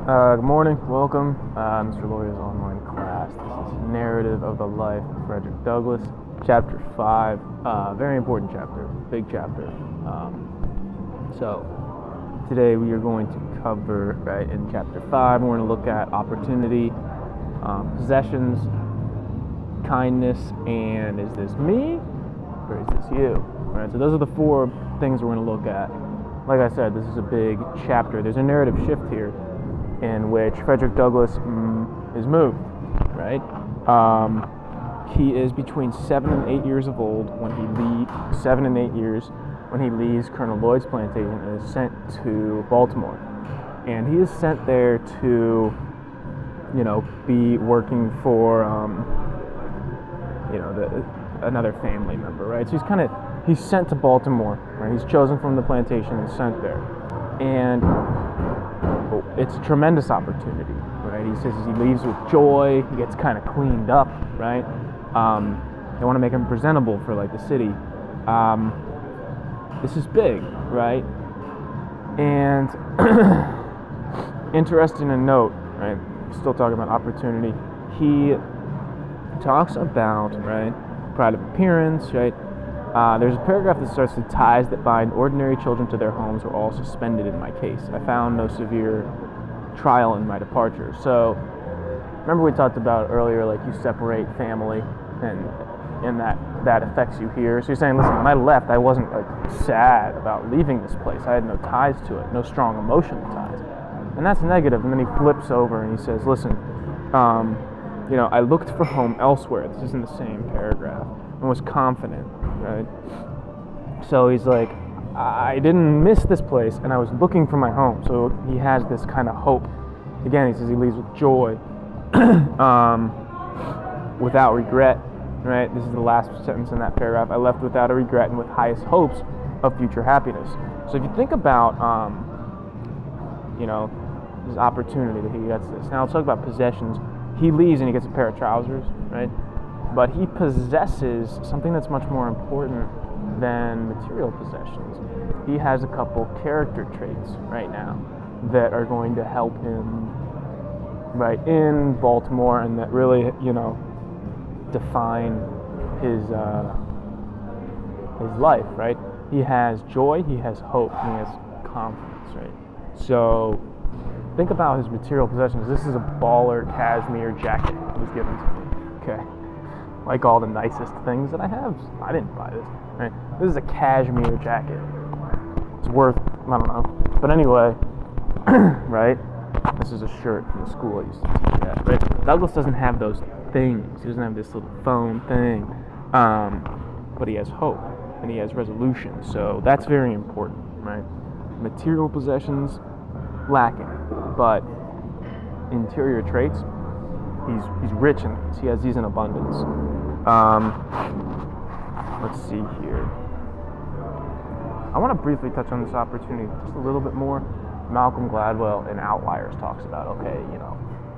Good morning, welcome. Mr. Loria's online class. This is Narrative of the Life of Frederick Douglass, Chapter 5. Very important chapter, big chapter. So, today we are going to cover, right, in Chapter 5, we're going to look at opportunity, possessions, kindness, and is this me or is this you? Right, so those are the four things we're going to look at. Like I said, this is a big chapter. There's a narrative shift here in which Frederick Douglass is moved, right? He is between 7 and 8 years of old when he leaves, 7 and 8 years when he leaves Colonel Lloyd's plantation and is sent to Baltimore. And he is sent there to, be working for, another family member, right? So he's sent to Baltimore, right? He's chosen from the plantation and sent there. And it's a tremendous opportunity, right? He says he leaves with joy, he gets kind of cleaned up, right? They want to make him presentable for like the city. This is big, right? And interesting to note, right? Still talking about opportunity. He talks about, right, pride of appearance, right? There's a paragraph that starts, the ties that bind ordinary children to their homes were all suspended in my case. I found no severe trial in my departure. So, remember we talked about earlier, like you separate family and that affects you here. So you're saying, listen, when I left, I wasn't like sad about leaving this place. I had no ties to it, no strong emotional ties. And that's negative. And then he flips over and he says, listen, I looked for home elsewhere. This is in the same paragraph. And was confident, right? So he's like, I didn't miss this place, and I was looking for my home. So he has this kind of hope. Again, he says he leaves with joy, without regret, right? This is the last sentence in that paragraph. I left without a regret and with highest hopes of future happiness. So if you think about, his opportunity that he gets this. Now let's talk about possessions. He leaves and he gets a pair of trousers, right? But he possesses something that's much more important than material possessions. He has a couple character traits right now that are going to help him right in Baltimore and that really, define his life, right? He has joy, he has hope, and he has confidence, right? So think about his material possessions. This is a baller cashmere jacket that was given to me, okay? Like all the nicest things that I have. I didn't buy this, right? This is a cashmere jacket. It's worth, I don't know. But anyway, right? This is a shirt from the school I used to teach at, right? Douglass doesn't have those things. He doesn't have this little phone thing. But he has hope and he has resolution. So that's very important, right? Material possessions, lacking. But interior traits, he's rich in these. He has these in abundance. Let's see here. I want to briefly touch on this opportunity just a little bit more. Malcolm Gladwell in Outliers talks about,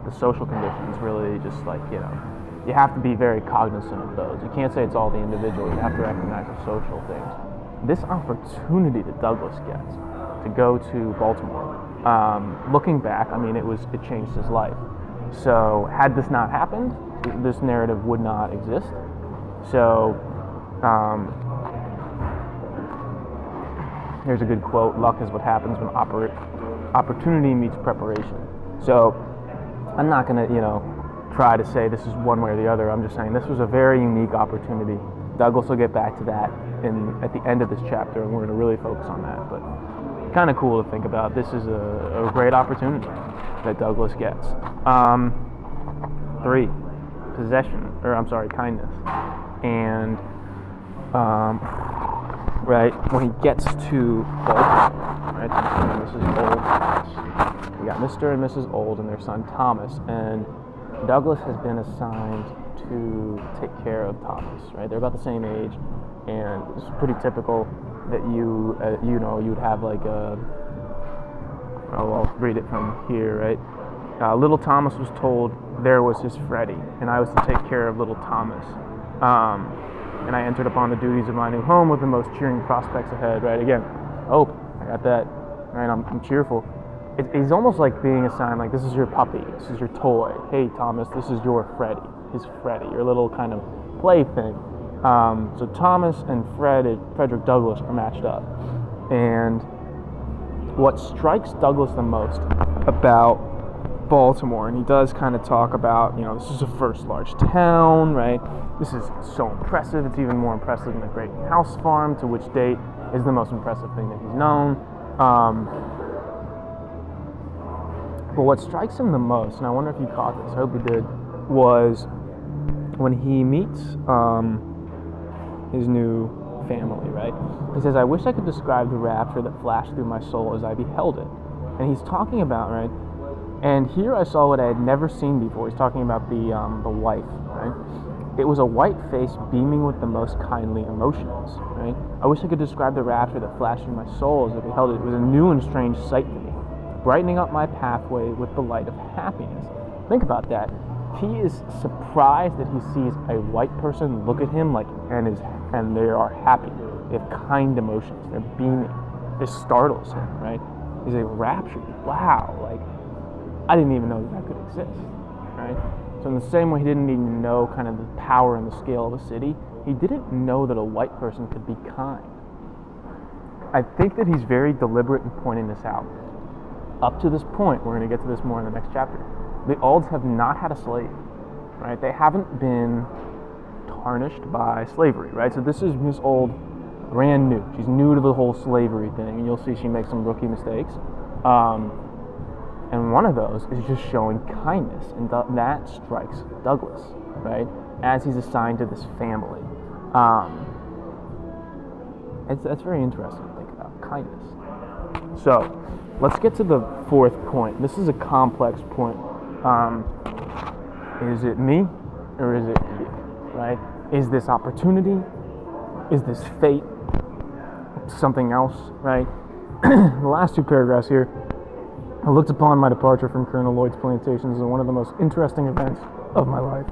the social conditions really just like, you have to be very cognizant of those. You can't say it's all the individual. You have to recognize the social things. This opportunity that Douglass gets to go to Baltimore, looking back, it changed his life. So had this not happened, this narrative would not exist. So here's a good quote: luck is what happens when opportunity meets preparation. So I'm not going to, try to say this is one way or the other. I'm just saying this was a very unique opportunity. Douglass will get back to that at the end of this chapter, and we're going to really focus on that. But kind of cool to think about. This is a great opportunity that Douglass gets. 3, kindness. And right when he gets to Baltimore, right, Mrs. Old, we got Mr. and Mrs. Old and their son Thomas, and Douglass has been assigned to take care of Thomas. Right, they're about the same age, and it's pretty typical that you'd have like I'll read it from here, right? Little Thomas was told there was his Freddie, and I was to take care of little Thomas. And I entered upon the duties of my new home with the most cheering prospects ahead, right? Again, hope, I got that, right? I'm cheerful. He's almost like being assigned, like, this is your puppy, this is your toy. Hey, Thomas, this is your Freddie, your little kind of plaything. So Thomas and Frederick Douglass are matched up. And what strikes Douglass the most about Baltimore, and he does kind of talk about, this is the first large town, right? This is so impressive. It's even more impressive than the Great House Farm, to which date is the most impressive thing that he's known. But what strikes him the most, and I wonder if you caught this, I hope you did, was when he meets his new family, right? He says, I wish I could describe the rapture that flashed through my soul as I beheld it. And he's talking about, right? And here I saw what I had never seen before. He's talking about the wife, right? It was a white face beaming with the most kindly emotions, right? I wish I could describe the rapture that flashed through my soul as I beheld it. It was a new and strange sight to me, brightening up my pathway with the light of happiness. Think about that. He is surprised that he sees a white person look at him and they are happy. They have kind emotions. They're beaming. It startles him, right? He's like, raptured. Wow, I didn't even know that could exist, right? So in the same way he didn't even know kind of the power and the scale of a city, he didn't know that a white person could be kind. I think that he's very deliberate in pointing this out. Up to this point, we're going to get to this more in the next chapter, the Alds have not had a slave, right? They haven't been tarnished by slavery, right? So this is Miss Old, brand new. She's new to the whole slavery thing, and you'll see she makes some rookie mistakes. And one of those is just showing kindness, and that strikes Douglass, right? As he's assigned to this family. That's very interesting to think about, kindness. So, let's get to the fourth point. This is a complex point. Is it me, or is it you, right? Is this opportunity? Is this fate? Something else, right? The last two paragraphs here. I looked upon my departure from Colonel Lloyd's plantations as one of the most interesting events of my life.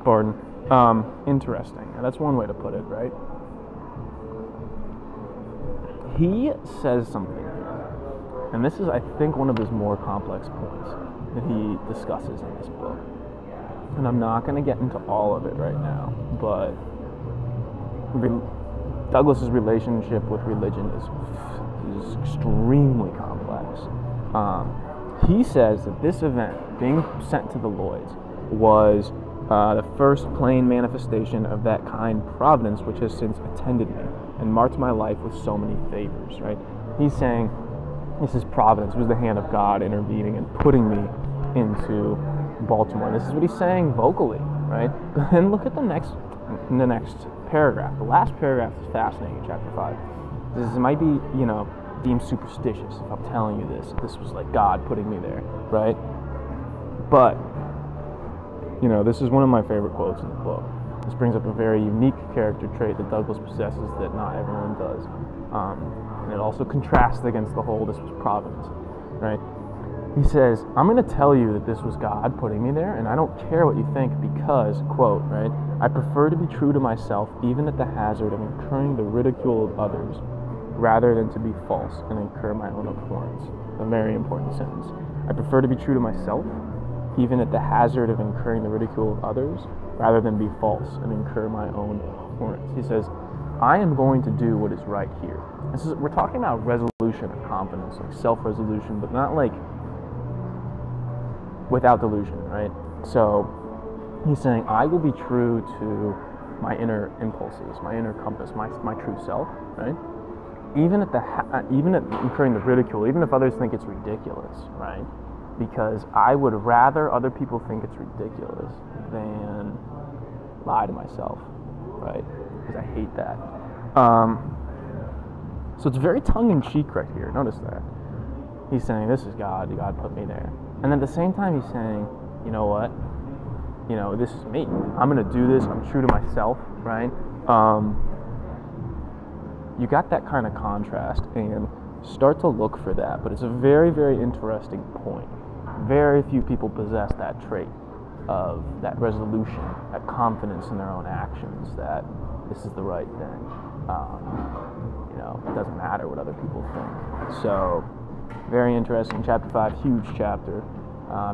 Pardon. Interesting. And that's one way to put it, right? He says something here, and this is, I think, one of his more complex points that he discusses in this book. And I'm not going to get into all of it right now, but Douglass's relationship with religion is extremely complex. He says that this event, being sent to the Lloyds, was the first plain manifestation of that kind providence which has since attended me and marked my life with so many favors, right? He's saying this is providence, it was the hand of God intervening and putting me into Baltimore. This is what he's saying vocally, right? But then look at the next paragraph. The last paragraph is fascinating in chapter 5. This might be, deemed superstitious if I'm telling you this. This was like God putting me there, right? But, this is one of my favorite quotes in the book. This brings up a very unique character trait that Douglass possesses that not everyone does. And it also contrasts against the whole, this was providence, right? He says, I'm going to tell you that this was God putting me there, and I don't care what you think because, quote, right, I prefer to be true to myself even at the hazard of incurring the ridicule of others, rather than to be false and incur my own abhorrence. A very important sentence. I prefer to be true to myself, even at the hazard of incurring the ridicule of others, rather than be false and incur my own abhorrence. He says, I am going to do what is right here. We're talking about resolution and confidence, like self-resolution, but not like without delusion, right? So he's saying, I will be true to my inner impulses, my inner compass, my true self, right? Even at incurring the ridicule, even if others think it's ridiculous, right? Because I would rather other people think it's ridiculous than lie to myself, right? Because I hate that. So it's very tongue-in-cheek right here. Notice that. He's saying, this is God. God put me there. And at the same time, he's saying, you know what? This is me. I'm going to do this. I'm true to myself, right? You got that kind of contrast, and start to look for that. But it's a very, very interesting point. Very few people possess that trait of that resolution, that confidence in their own actions, that this is the right thing. It doesn't matter what other people think. So Very interesting. Chapter 5, huge chapter.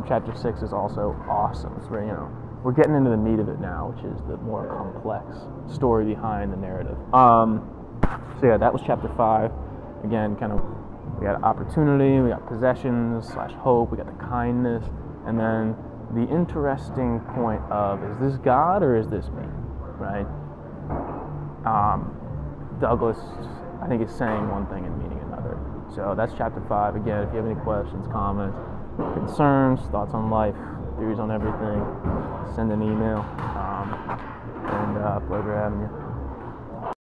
Chapter 6 is also awesome. It's where, we're getting into the meat of it now, which is the more complex story behind the narrative. So yeah, that was chapter 5. Again, we got opportunity, we got possessions / hope, we got the kindness, and then the interesting point of, is this God or is this me, right? Douglas, I think, is saying one thing and meaning another. So that's chapter 5. Again, if you have any questions, comments, concerns, thoughts on life, theories on everything, send an email, and pleasure having you.